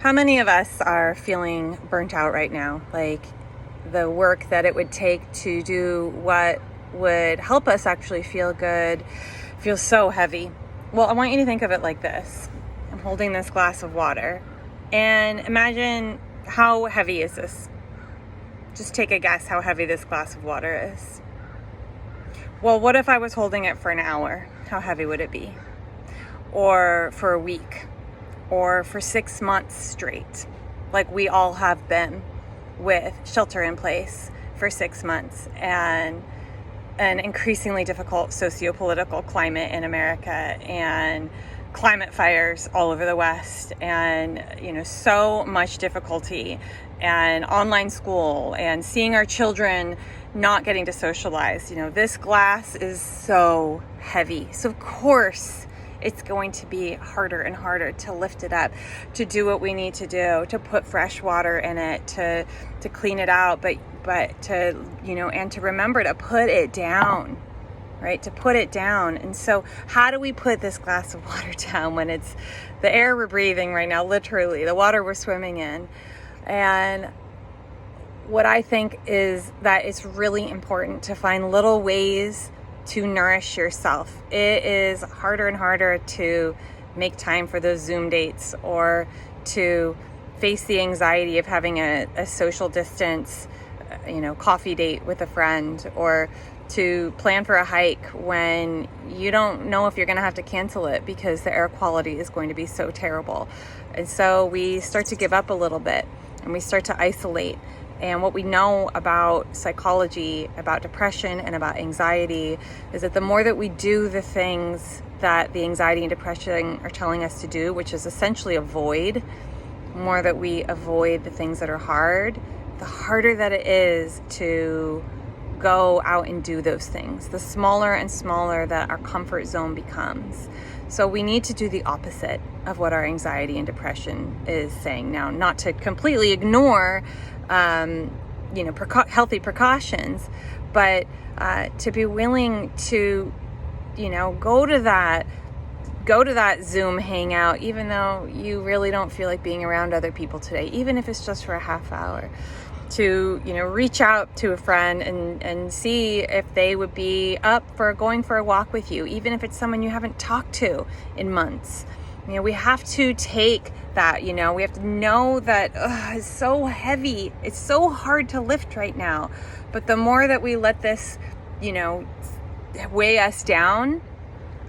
How many of us are feeling burnt out right now? Like the work that it would take to do what would help us actually feel good feels so heavy. Well, I want you to think of it like this. I'm holding this glass of water, and imagine, how heavy is this? Just take a guess how heavy this glass of water is. Well, what if I was holding it for an hour? How heavy would it be? Or for a week? Or for 6 months straight, like we all have been with shelter in place for 6 months and an increasingly difficult socio-political climate in America and climate fires all over the West and, so much difficulty and online school and seeing our children not getting to socialize. This glass is so heavy. So of course, it's going to be harder and harder to lift it up, to do what we need to do, to put fresh water in it, to clean it out, but to, and to remember to put it down, right? To put it down. And so how do we put this glass of water down when it's the air we're breathing right now, literally, the water we're swimming in? And what I think is that it's really important to find little ways to nourish yourself. It is harder and harder to make time for those Zoom dates or to face the anxiety of having a social distance, coffee date with a friend, or to plan for a hike when you don't know if you're going to have to cancel it because the air quality is going to be so terrible. And so we start to give up a little bit and we start to isolate. And what we know about psychology, about depression, and about anxiety is that the more that we do the things that the anxiety and depression are telling us to do, which is essentially avoid, the more that we avoid the things that are hard, the harder that it is to go out and do those things. The smaller and smaller that our comfort zone becomes. So we need to do the opposite of what our anxiety and depression is saying. Now, not to completely ignore healthy precautions, but to be willing to, go to that Zoom hangout, even though you really don't feel like being around other people today, even if it's just for a half hour, to, reach out to a friend and see if they would be up for going for a walk with you, even if it's someone you haven't talked to in months. We have to take that, we have to know that it's so heavy. It's so hard to lift right now. But the more that we let this, weigh us down,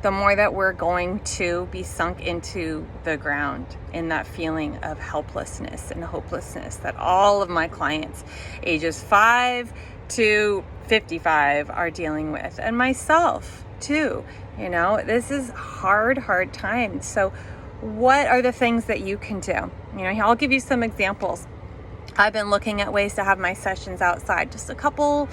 the more that we're going to be sunk into the ground in that feeling of helplessness and hopelessness that all of my clients ages 5 to 55 are dealing with, and myself too. This is hard times. So what are the things that you can do? I'll give you some examples. I've been looking at ways to have my sessions outside just a couple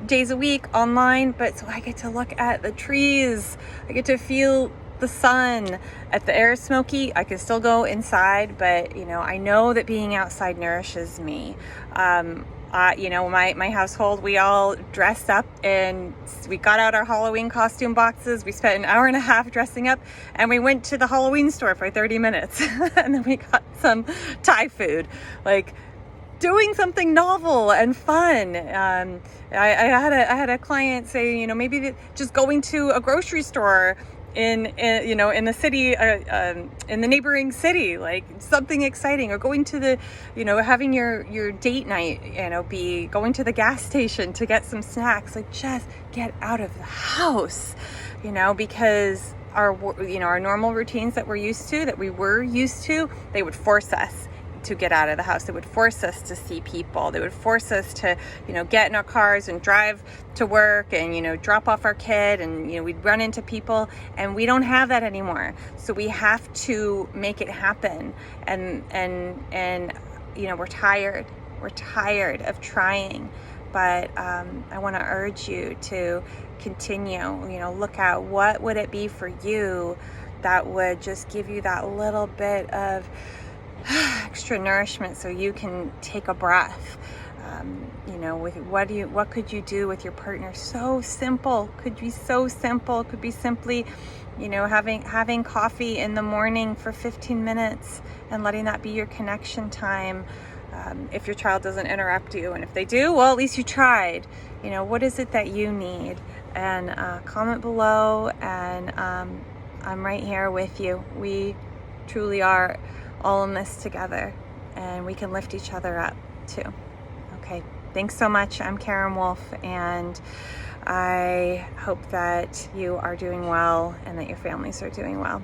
days a week online, but so I get to look at the trees, I get to feel the sun. If the air is smoky, I can still go inside, but I know that being outside nourishes me. My household, we all dressed up and we got out our Halloween costume boxes. We spent an hour and a half dressing up and we went to the Halloween store for 30 minutes and then we got some Thai food, like doing something novel and fun. I had a client say, maybe just going to a grocery store in the city, in the neighboring city, like something exciting, or going to the, having your date night, be going to the gas station to get some snacks, like just get out of the house, because our normal routines that we were used to, they would force us to get out of the house. They would force us to see people. They would force us to, get in our cars and drive to work and, drop off our kid and, we'd run into people, and we don't have that anymore. So we have to make it happen. And we're tired. We're tired of trying, but I want to urge you to continue, look at what would it be for you that would just give you that little bit of extra nourishment so you can take a breath. With what could you do with your partner? So simple, could be so simple. Could be simply, having coffee in the morning for 15 minutes and letting that be your connection time. If your child doesn't interrupt you, and if they do, well, at least you tried. What is it that you need? And comment below, and I'm right here with you. We truly are all in this together, and we can lift each other up too. Okay, thanks so much. I'm Karen Wolf, and I hope that you are doing well and that your families are doing well.